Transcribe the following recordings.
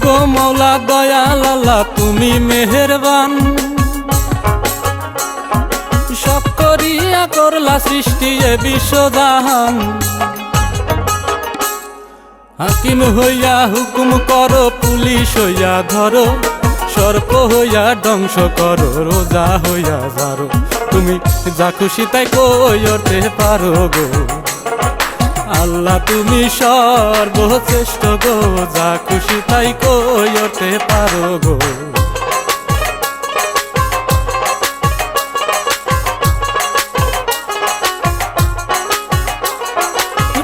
গো মৌলা দয়াল আল্লাহ তুমি মেহেরবান, সব করিয়া করলা সৃষ্টি এ বিশ্বজাহান। হাকিম হইয়া হুকুম করো, পুলিশ হইয়া ধরো, সর্প হইয়া ধ্বংস করো, রোজা হইয়া যারো। তুমি যা খুশি তাই কইতে পারো গো আল্লাহ, তুমি সর্বশ্রেষ্ঠ গো, যা খুশি তাই কইতে পারো গো।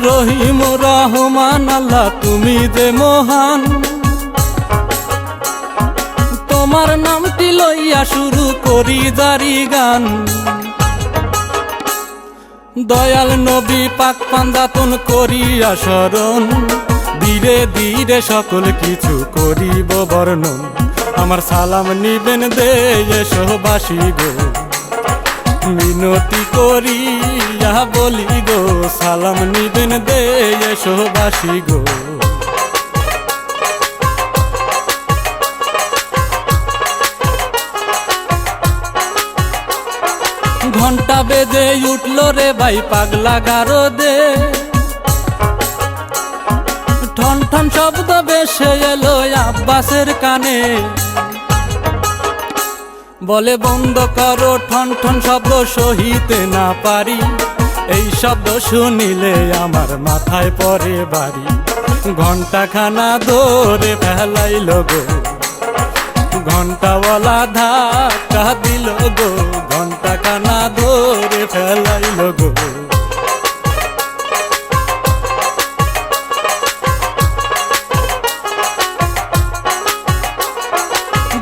রহিম রহমান আল্লাহ তুমি যে মহান, তোমার নামটি লইয়া শুরু করি জারি গান। দয়াল নবী পাক পাঞ্জাতন করিয়া স্মরণ, ধীরে ধীরে সকল কিছু করিব বর্ণন। আমার সালাম নিবেন দেশবাসী গো, মিনতি করিয়া বলি গো, সালাম নিবেন দেশবাসী গো। ঘন্টা বেজে উঠল রে ভাই পাগলা গারো দে, ঠন ঠন শব্দ বেশে এলো আব্বাসের কানে। বলে বন্ধ করো ঠন ঠন শব্দ সহিতে না পারি, এই শব্দ শুনিলে আমার মাথায় পড়ে বাড়ি। ঘন্টা খানা ধরে ফেলাইল গো, ঘন্টাওয়ালা ধাক্কা দিল গো, ঘন্টা খানা ধরে ফেলাইল গো।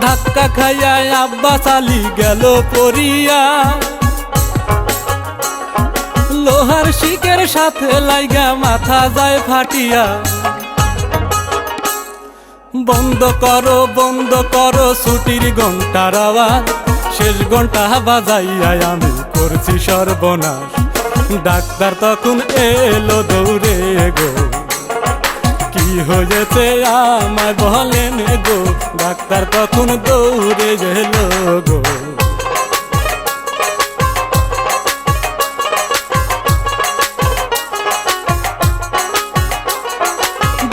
ধাক্কা খাইয়া আব্বাস আলী গেল পড়িয়া, লোহার শিকের সাথে লাইগা মাথা যায় ফাটিয়া। বন্ধ করো ছুটির ঘন্টার আওয়াজ, শেষ ঘন্টা বাজাইয়া আমি করছি সর্বনাশ। ডাক্তার তখন এলো দৌড়ে গো, কি হয়েছে আমায় বলেন গো, ডাক্তার তখন দৌড়ে গেল গো।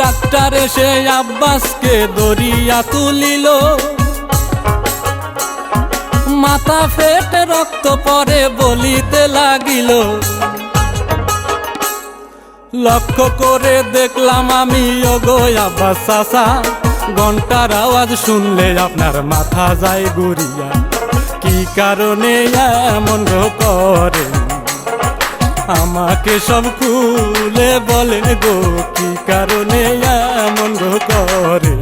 ডাক্তার এসে আব্বাসকে দরিয়া তুলিল, মাথা ফেটে রক্ত পরে বলিতে লাগিল। লক্ষ্য করে দেখলাম আমি ওগো আব্বাস চাচা, ঘন্টার আওয়াজ শুনলে আপনার মাথা যায় ঘুরিয়া। কি কারণে এমন করে আমাকে সব খুলে বলেন গো, কি কারণে এমন করে।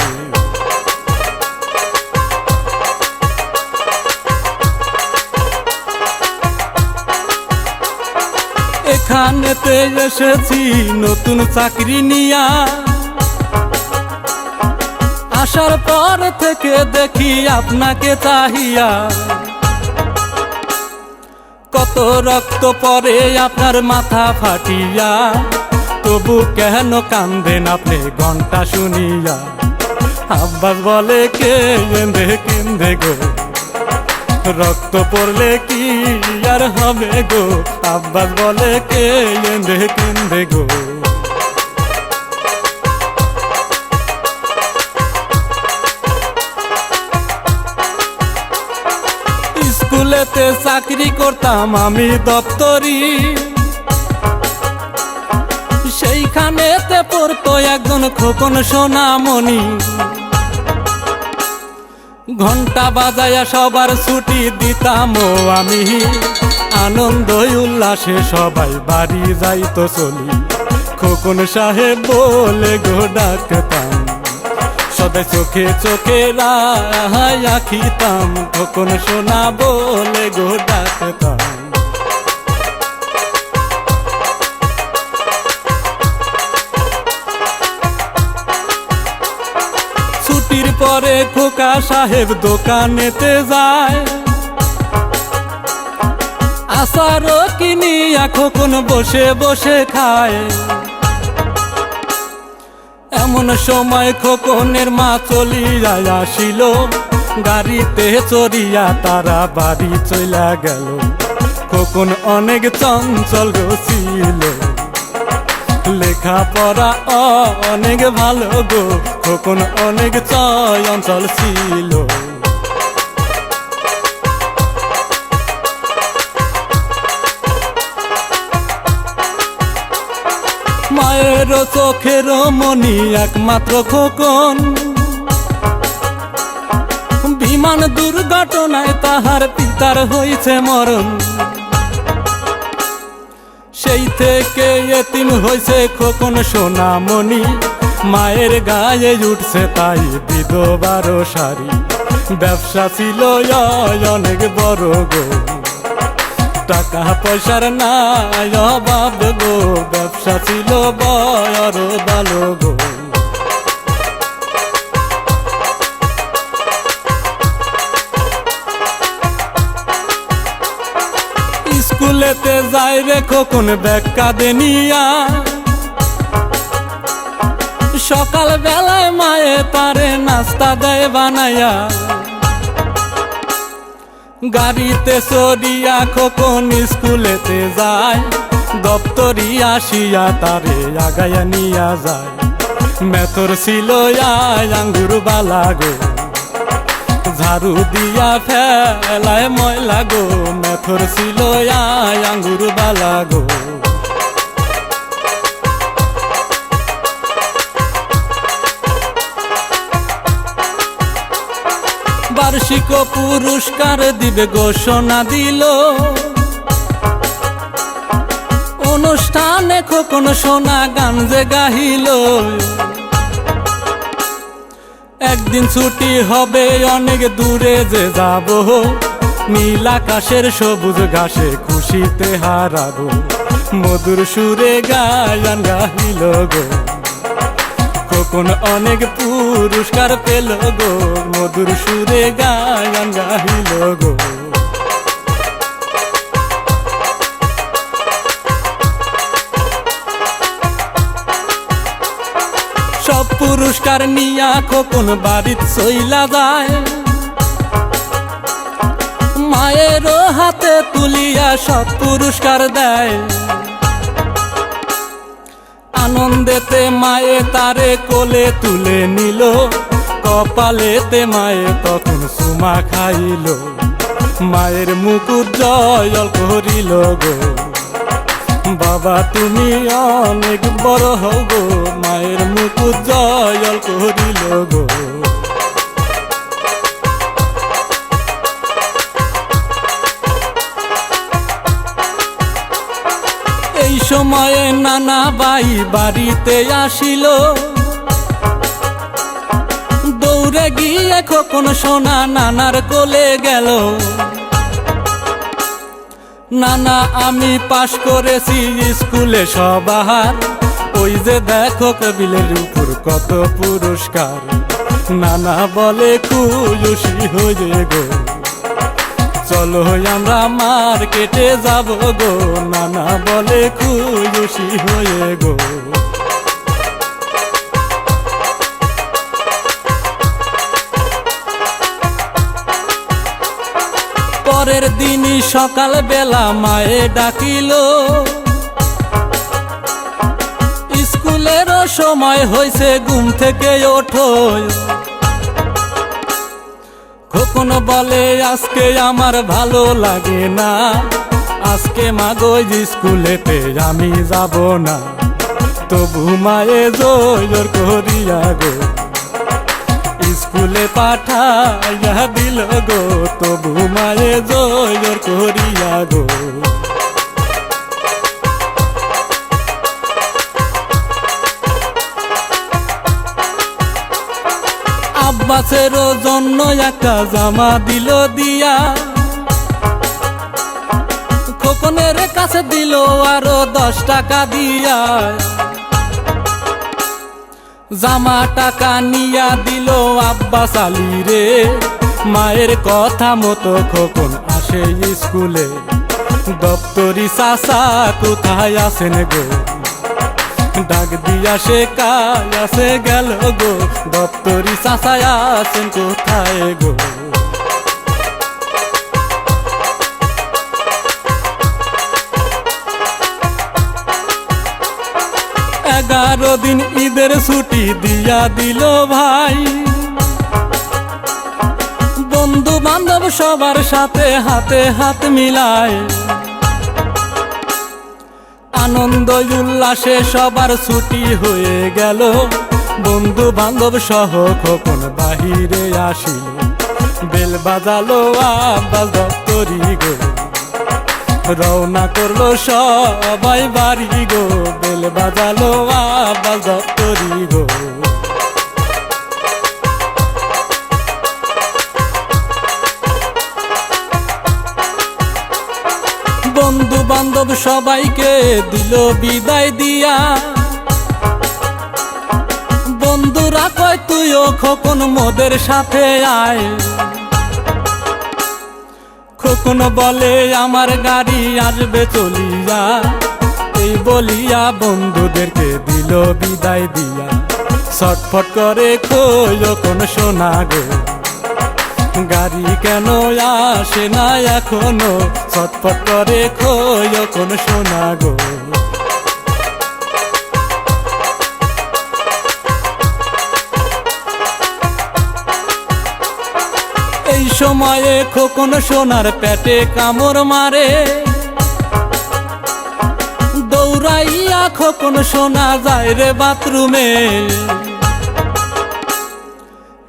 এখানেতে এসেছি নতুন চাকরি নিয়া, আসার পর থেকে দেখি আপনাকে চাহিয়া। কত রক্ত পরে আপনার মাথা ফাটিয়া, তবু কেন কান্দেন আপনি ঘন্টা শুনিয়া। আব্বাস বলে কেন্দে গো, রক্ত পড়লে কি আর হবে গো। আব্বাস বলে কেন্দে গো। স্কুলেতে চাকরি করতাম আমি দপ্তরি, সেইখানেতে পড়তো একজন খোকন সোনামণি। ঘন্টা বাজায়া সবার ছুটি দিতাম আমি, আনন্দ উল্লাসে সবাই বাড়ি যাইতো চলি। খোকন সাহেব বলে গো ডাকতাম, সদাই চোখে চোখে রাখিতাম। খোকন সোনা বলে গো ডাকতাম। ছুটির পরে খোকা সাহেব দোকানেতে যায়, আচারও কিনিয়া খোকন বসে বসে খায়। এমন সময় খোকনের মা চলিয়া আসিল, গাড়িতে চড়িয়া তারা বাড়ি চইলা গেল। খোকন অনেক চঞ্চল ছিল, লেখাপড়া অনেক ভালো গো, খোকন অনেক চঞ্চল ছিল। মায়ের চোখের মনি একমাত্র খোকন, বিমান দুর্ঘটনায় তাহার পিতার হইছে মরণ। সেই থেকে এতিম হইছে খোকন সোনামণি, মায়ের গায়ে উঠছে তাই বিধবার শাড়ি। ব্যবসা ছিল অনেক বড় গো, টাকা পয়সার নাই অভাব গো, ব্যবসা ছিল বড় ভালো গো। স্কুলেতে যাই রে খোকন ব্যাগ কাঁধে নিয়া, সকাল বেলায় মায়ে তারে নাস্তা দেয় বানাইয়া। গাড়িতে চড়িয়া খোকন স্কুলেতে যায়, দপ্তরি আসিয়া তারে আগাইয়া নিয়া যায়। মেথর ছিল আঙ্গুর বালা গো, ঝাড়ু দিয়া ফেলায় ময়লা গো, মেথর ছিল আঙ্গুর বালা গো। বার্ষিক পুরস্কার দিবে ঘোষণা দিল, অনুষ্ঠানে খোকন সোনা গান যে গাহিল। একদিন ছুটি হবে অনেক দূরে যে যাব, নীল আকাশের সবুজ ঘাসে খুশিতে হারাবো। মধুর সুরে গান গাহিল গো, খোকন অনেক পুরস্কার পেল গো, মধুর সুরে গান গাহিল গো। সব পুরস্কার নিয়া খোকন বাড়িতে চইলা যায়, মায়ের হাতে তুলিয়া সব পুরস্কার দেয়। আনন্দেতে মায়ে তারে কোলে তুলে নিল, কপালেতে মায়ে তখন সুমা খাইল। মায়ের মুখ উজ্জ্বল করিল গো, বাবা তুমি অনেক বড় হও গো, মায়ের মুখ উজ্জ্বল করিল গো। এই সময়ে নানা ভাই বাড়িতে আসিল, দৌড়ে গিয়ে খোকন সোনা নানার কোলে গেল। নানা আমি পাশ করেছি স্কুলে সবার, ওই যে দেখো টেবিলের উপর কত পুরস্কার। নানা বলে খুশি হয়ে গো, চলো আমরা মার্কেটে যাব গো, নানা বলে খুশি হয়ে গো। পরের দিনই সকাল বেলা মায়ে ডাকিল, স্কুলেরও সময় হয়েছে ঘুম থেকে ওঠো। খোকন বলে আজকে আমার ভালো লাগে না, আজকে মাগো স্কুলেতে আমি যাব না। তবু মায়ে জোর করিয়া গো স্কুলে পাঠাইয়া দিল গো, তবু মায়ে জোর করিয়া গো। আব্বাসের জন্য একটা জামা দিল দিয়া, খোকনের কাছে দিল আরো 10 টাকা দিয়া। জামা টাকা নিয়া দিল আব্বাস আলী রে, মায়ের কথা মতো খোকন আসে স্কুলে। দপ্তরি চাচা কোথায় আছেন গো, ডাক দিয়া সে কাছে গেল গো, দপ্তরি চাচা আছেন কোথায় গো। 11 দিন ঈদের ছুটি দিয়া দিল ভাই, বন্ধু বান্ধব সবার সাথে হাতে হাত মিলায়। আনন্দ উল্লাসে সবার ছুটি হয়ে গেল, বন্ধু বান্ধব সহ খোকন বাহিরে আসিল। বেল বাজালো আব্বাস দপ্তরি গো, রওনা করলো সবাই বাড়ি গো, বেল বাজালো আব্বাস দপ্তরি গো। বন্ধু বান্ধব সবাইকে দিল বিদায় দিয়া, বন্ধুরা কয় তুইও খোকন মোদের সাথে আয়। খোকন বলে আমার গাড়ি আসবে চলিয়া, এই বলিয়া বন্ধুদেরকে দিল বিদায় দিয়া। ছটফট করে খোকন শোনা গো, গাড়ি কেন আসে না এখনো, ছটফট করে খোকন শোনা গো। এই সময়ে খোকন সোনার পেটে কামড় মারে, দৌড়াইয়া খোকন সোনা যায় রে বাথরুমে।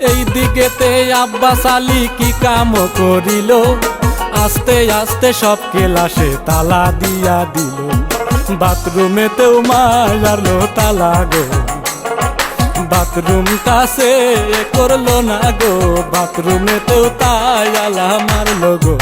এই দিকেতে আব্বাস আলী কি কাম করিল, আস্তে আস্তে সব ক্লাসে তালা দিয়া দিল, বাথরুমেতেও মারলো তালা গো। বাথরুমটা সে করলো না গো, বাথরুমেতেও তালা মারলো গো।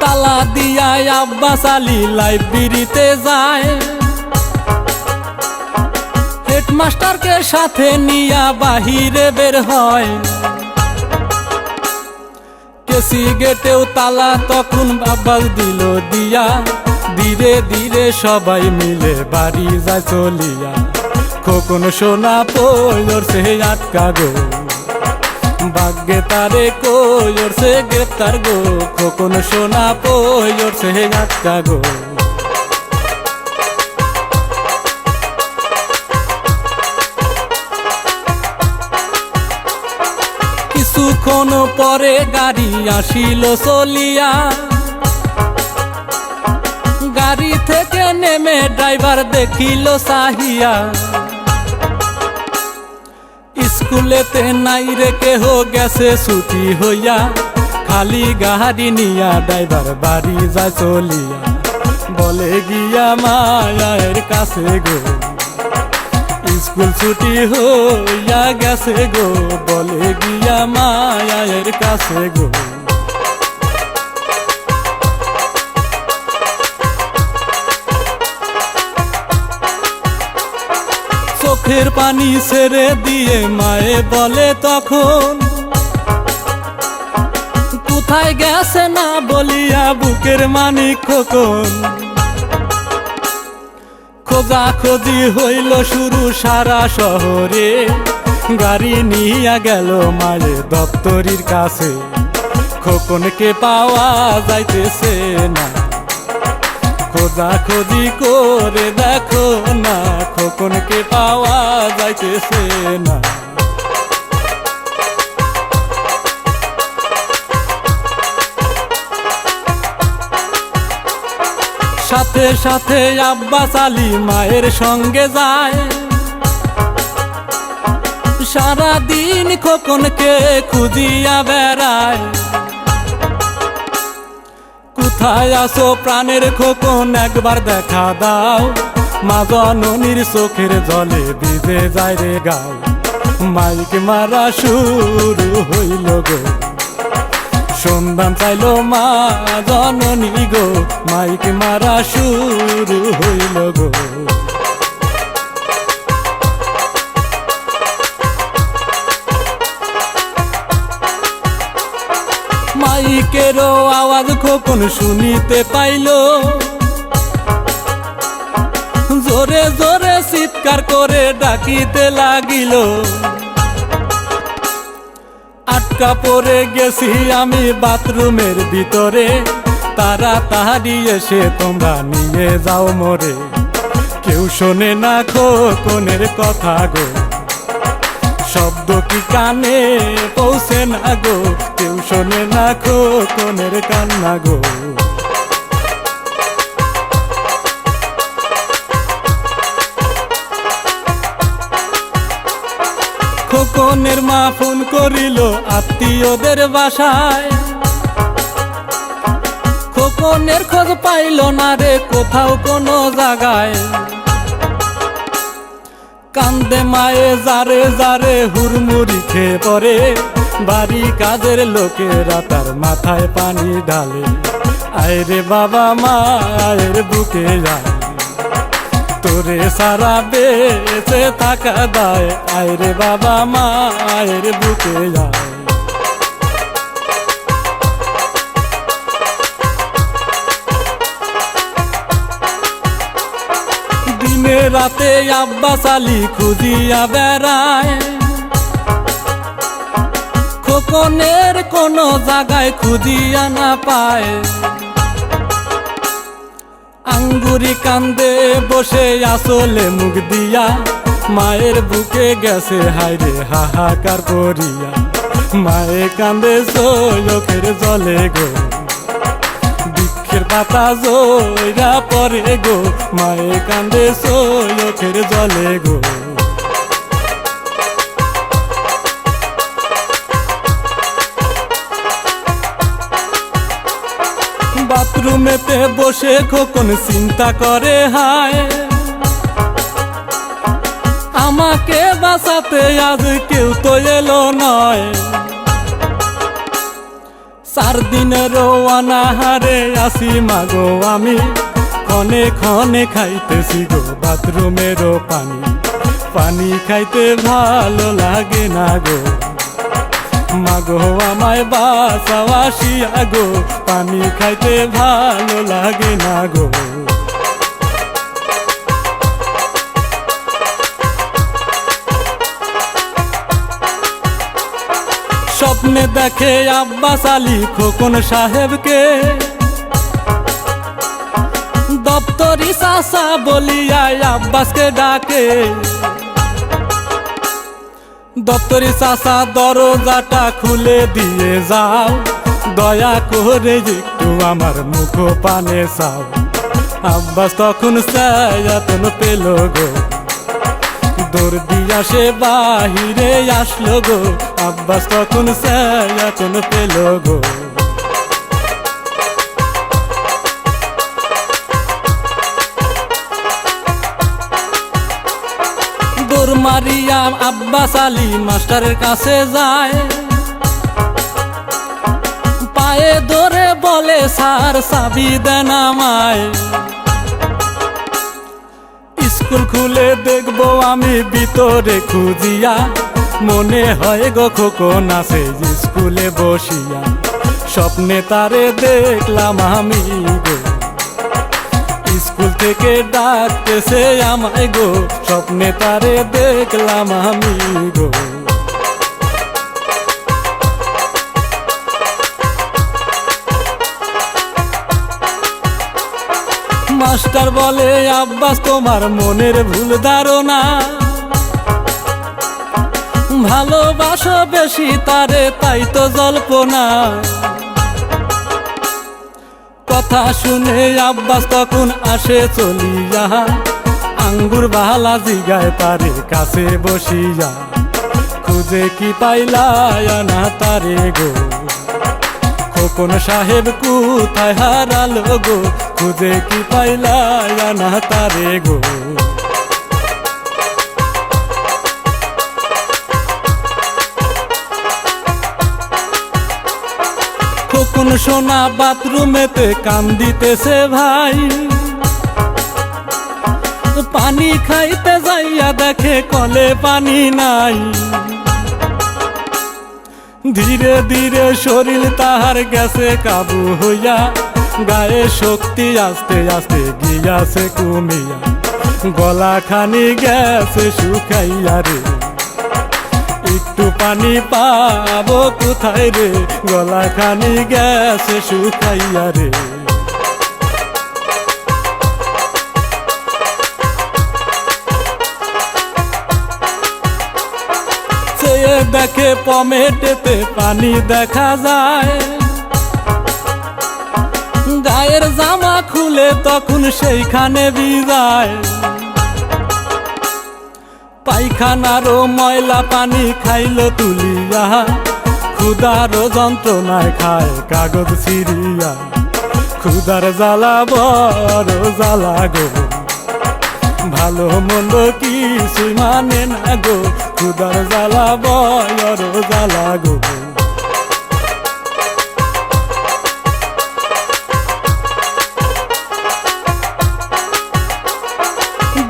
তালা দিয়া আব্বাস আলী লাইব্রেরিতে যায়, হেডমাস্টারকে সাথে নিয়া বাহিরে বের হয়। কেসি গেটেও তালা তখন আব্বাস দিল দিয়া, ধীরে ধীরে সবাই মিলে বাড়ি যায় চলিয়া। খোকন সোনা পড়ছে আটকা গো, ভাগ্যে তারে কইছে গ্রেপ্তার গো, খোকন সোনা পড়ছে আটকা গো। কিছুক্ষণ পরে গাড়ি আসিল চলিয়া, গাড়ি থেকে নেমে ড্রাইভার দেখিল চাহিয়া। স্কুলেতে নাই রে কেহ গেছে ছুটি হইয়া, খালি গাড়ি নিয়া ড্রাইভার বাড়ি যায় চলিয়া। বলে গিয়া মায়ের কাছে গো, স্কুল ছুটি হইয়া গেছে গো, বলে গিয়া মায়ের কাছে গো। চোখের পানি ছেড়ে দিয়ে মায়ে বলে তখন, কোথায় গেছে না বলিয়া বুকের মানিক খোকন। খোঁজাখুঁজি হইল শুরু সারা শহরে, গাড়ি নিয়া গেল মায়ের দপ্তরির কাছে। খোকনকে পাওয়া যাইতেছে না, খোঁজাখুঁজি করে দেখো না, খোকনকে পাওয়া যাইতেছে না। সাথে সাথে আব্বাস আলী মায়ের সঙ্গে যায়, সারাদিন খোকনকে খুঁজিয়া বেড়ায়। কোথায় আসো প্রাণের খোকন একবার দেখা দাও, মা জননীর চোখের জলে ভিজে যায় রে গাও। মাইক মারা শুরু হইল গো, সন্ধান চাইলো মা জননী গো, মাইক মারা শুরু হইল গো। মাইকেরও আওয়াজ খোকন শুনিতে পাইল, জোরে জোরে চিৎকার করে ডাকিতে লাগিল। আটকা পড়ে গেছি আমি বাথরুমের ভিতরে, তাড়াতাড়ি এসে তোমরা নিয়ে যাও মোরে। কেউ শোনে না খোকনের কথা গো, শব্দ কি কানে পৌঁছে না গো, কেউ শোনে না খোকনের কান্না গো। খোকনের মা ফোন করিল আত্মীয়দের বাসায়, খোকনের খোঁজ পাইল না রে কোথাও কোনো জায়গায়। কান্দে মায়ে যারে যারে হুড়মুড়ি খেয়ে পড়ে, বাড়ি কাজের লোকেরা তার মাথায় পানি ঢালে। আয়রে বাবা মায়ের বুকে যায়, তোরে সারা বেঁচে থাকা দায়। আয়রে বাবা মায়ের বুকে যায়। দিনে রাতে আব্বাস আলী খুঁজিয়া বেড়ায়, খোকনের কোনো জায়গায় খুঁজিয়া না পায়। আঙ্গুরি কান্দে বসে আসলে মুখ দিয়া, মায়ের বুকে গেছে হায়রে হাহাকার করিয়া। মায়ে কান্দে চোখের জলে গো, বৃক্ষের পাতা জইরা পরে গো, মায়ে কান্দে চোখের জলে গো। বাথরুমেতে বসে খোকন চিন্তা করে হায়, আমাকে বাঁচাতে আজ কেউ তো এলো নয়। 4 দিনের অনাহারে আসি মাগো আমি, ক্ষণে ক্ষণে খাইতেছি গো বাথরুমেরও পানি। পানি খাইতে ভালো লাগে না গো, মাগো আমায় বাঁচাও আসিয়া গো, পানি খাইতে ভালো লাগে না গো। স্বপ্নে দেখে আব্বাস আলী খোকন সাহেবকে, দপ্তরি চাচা বলিয়া আব্বাসকে ডাকে। দপ্তরি চাচা দরজাটা খুলে দিয়ে যাও, দয়া করে একটু আমার মুখ পানে চাও। আব্বাস তখন ছায়াতন পেল গো, দৌড় দিয়া সে বাহিরে আসলো গো। আব্বাস তখন ছায়াতন পেল গো। দৌড় মারিয়া আব্বাস আলী মাস্টারের কাছে যায়, পায়ে ধরে বলে স্যার চাবি দেন আমায়। স্কুল খুলে দেখবো আমি ভিতরে খুঁজিয়া, মনে হয় গো খোকন আছে স্কুলে বসিয়া। স্বপ্নে তারে দেখলাম আমি গো, স্কুল থেকে ডাকতেছে আমায় গো। স্বপ্নে তারে দেখলাম আমি গো। মাস্টার বলে আব্বাস তোমার মনের ভুল ধারণা, ভালোবাসো বেশি তারে তাই তো জল্পনা। কথা শুনে আব্বাস তখন আসে চলিয়া, আঙ্গুর বালা জিগায় তারে কাছে বসিয়া। খুঁজে কি পাইলা না তারে গো, খোকন সাহেব কোথায় হারালো গো। খুঁজে কি পাইলা না তারে গো। কখন সোনা বাথরুমেতে কান্দিতেছে ভাই, পানি খাইতে যাইয়া দেখে কলে পানি নাই। ধীরে ধীরে শরীর তাহার গেছে কাবু হইয়া, গায়ে শক্তি আস্তে আস্তে গিয়াছে কমিয়া, গলা খানি গেছে শুকাইয়া রে, একটু পানি পাবো কোথায় রে, গলা খানি গেছে শুকাইয়া রে। চেয়ে দেখে পমেটেতে পানি দেখা যায়, গায়ের জামা খুলে তখন সেইখানে ভিজায়। পায়খানারও ময়লা পানি খাইল তুলিয়া, ক্ষুধারও যন্ত্রণায় খায় কাগজ ছিঁড়িয়া, ক্ষুধার জ্বালা বড় জ্বালা গো, ভালো মন্দ কিছুই মানে না গো, ক্ষুধার জ্বালা বড় জ্বালা গো।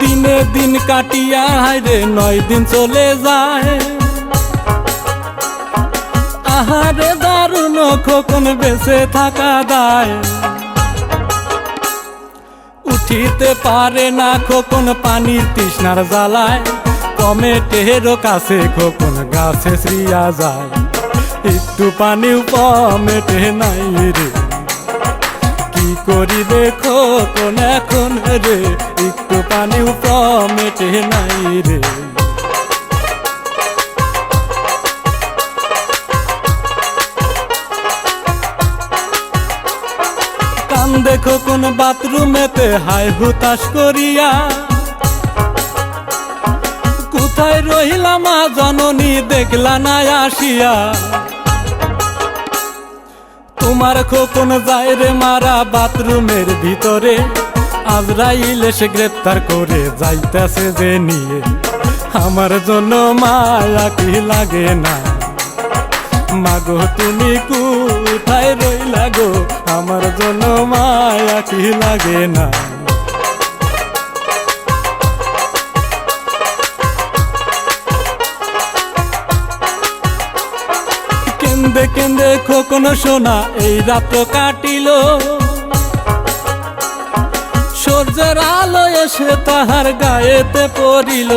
দিনে দিন কাটিয়া হায়রে 9 দিন চলে যায়, আহারে দারুণ খোকন বেঁচে থাকা দায়। উঠিতে পারে না খোকন পানির তৃষ্ণার জ্বালায়, কমেটেরও কাছে খোকন গাছে শ্রিয়া যায়, একটু পানিও কমেটে নাই রে, কি করিবে খোকন এখন রে, একটু পানিও কমেটে নাই রে। কান্দে খোকন বাথরুমেতে হায় হুতাশ করিয়া, কোথায় রহিলা মা জননী দেখলা না আসিয়া, তোমার খোকন যায় রে মারা বাথরুমের ভিতরে, আজরাইল এসে গ্রেপ্তার করে যাইতেছে যে নিয়ে, আমার জন্য মায়া কি লাগে না, মাগো তুমি কোথায় রইলা গো, আমার জন্য মায়া কি লাগে না। 'কেন্দে কেন্দে খোকন সোনা এই রাত কাটিল, সূর্যের আলো এসে তাহার গায়েতে পড়িল,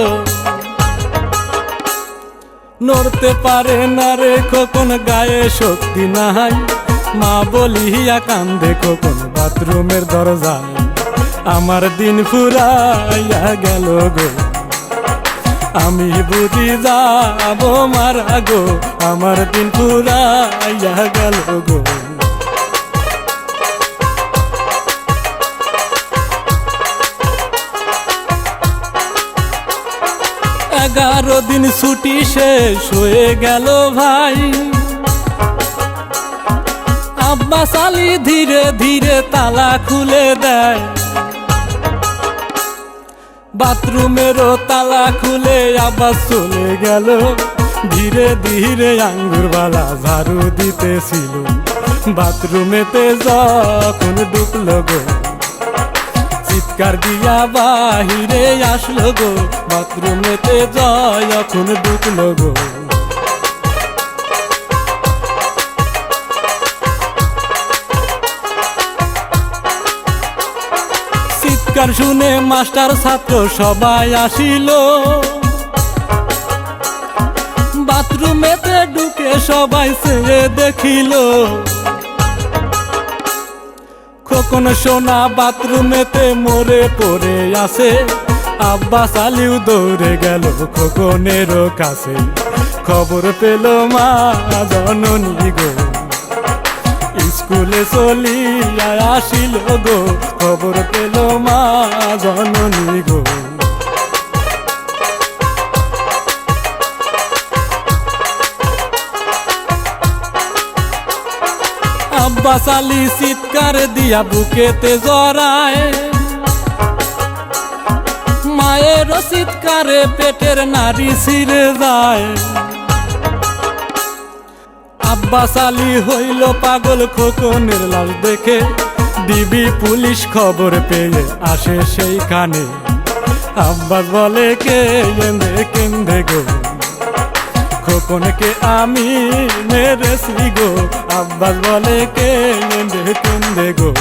নড়তে পারে না রে খোকন গায়ে শক্তি নাই, মা বলিয়া কান্দে খোকন বাথরুমের দরজায়, আমার দিন ফুরাইয়া গেল গো, আমি বুঝি যাব মারা গো, আমার দিন ফুরাইয়া গেল গো। 11 দিন ছুটি শেষ হয়ে গেল ভাই, আব্বাস আলী ধীরে ধীরে তালা খুলে দেয়, বাথরুমেরও তালা খুলে আব্বাস চলে গেল, ধীরে ধীরে আঙ্গুরবালা ঝাড়ু দিতেছিল, বাথরুমেতে যখন ঢুকলো গো, চিৎকার দিয়া বাহিরে আসলো গো, বাথরুমেতে যখন ঢুকলো গো। চিৎকার শুনে মাস্টার ছাত্র সবাই আসিল, বাথরুমেতে ঢুকে সবাই চেয়ে দেখিল, খোকন সোনা বাথরুমেতে মরে পড়ে আছে, আব্বাস আলীও দৌড়ে গেল খোকনের কাছে, খবর পেল মা জননী গো, স্কুলে চলিয়া আসিল গো, খবর পেল মা জননী গো। আব্বাস আলী চিৎকার দিয়া বুকেতে জড়ায়, মায়ের চিৎকারে পেটের নাড়ি ছিঁড়ে যায়, আব্বাস আলী হইল পাগল খোকনের লাশ দেখে, ডিবি পুলিশ খবর পেয়ে আসে সেইখানে। আব্বাস বলে কে কেন্দে গো, খোকনকে আমি মেরেছি গো। আব্বাস বলে কে কেন্দে গো।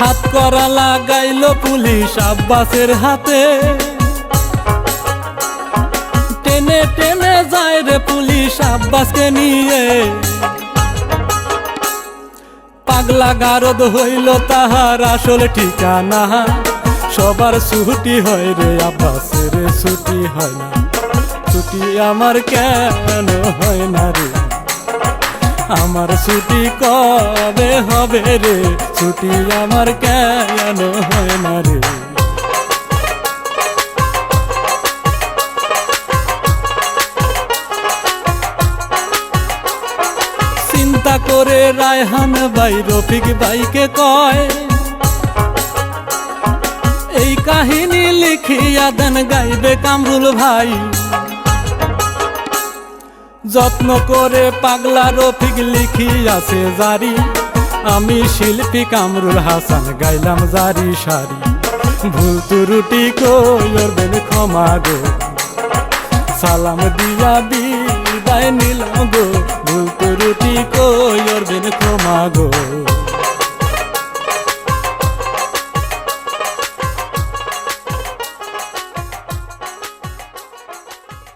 হাত করা লাগাইল পুলিশ আব্বাসের হাতে, টেনে টেনে যায় রে পুলিশ আব্বাসকে নিয়ে। পাগলা গারদ হইল তাহার আসল ঠিকানা, সবার ছুটি হয় রে আব্বাসের ছুটি হয় না। ছুটি আমার কেন হয় না রে, আমার ছুটি কবে হবে রে, ছুটি আমার কেন হয় না রে। চিন্তা করে রায়হান ভাই রফিক ভাইকে কয়, এই কাহিনী লিখিয়া দেন গাইবে কামরুল ভাই। যত্ন করে পাগলা রফিক লিখিয়াছে জারি, আমি শিল্পী কামরুল হাসান গাইলাম জারি সারি। ভুল ত্রুটি করবেন ক্ষমা গো, সালাম দিয়া বিদায় নিলাম গো। ভুল ত্রুটি করবেন ক্ষমা গো।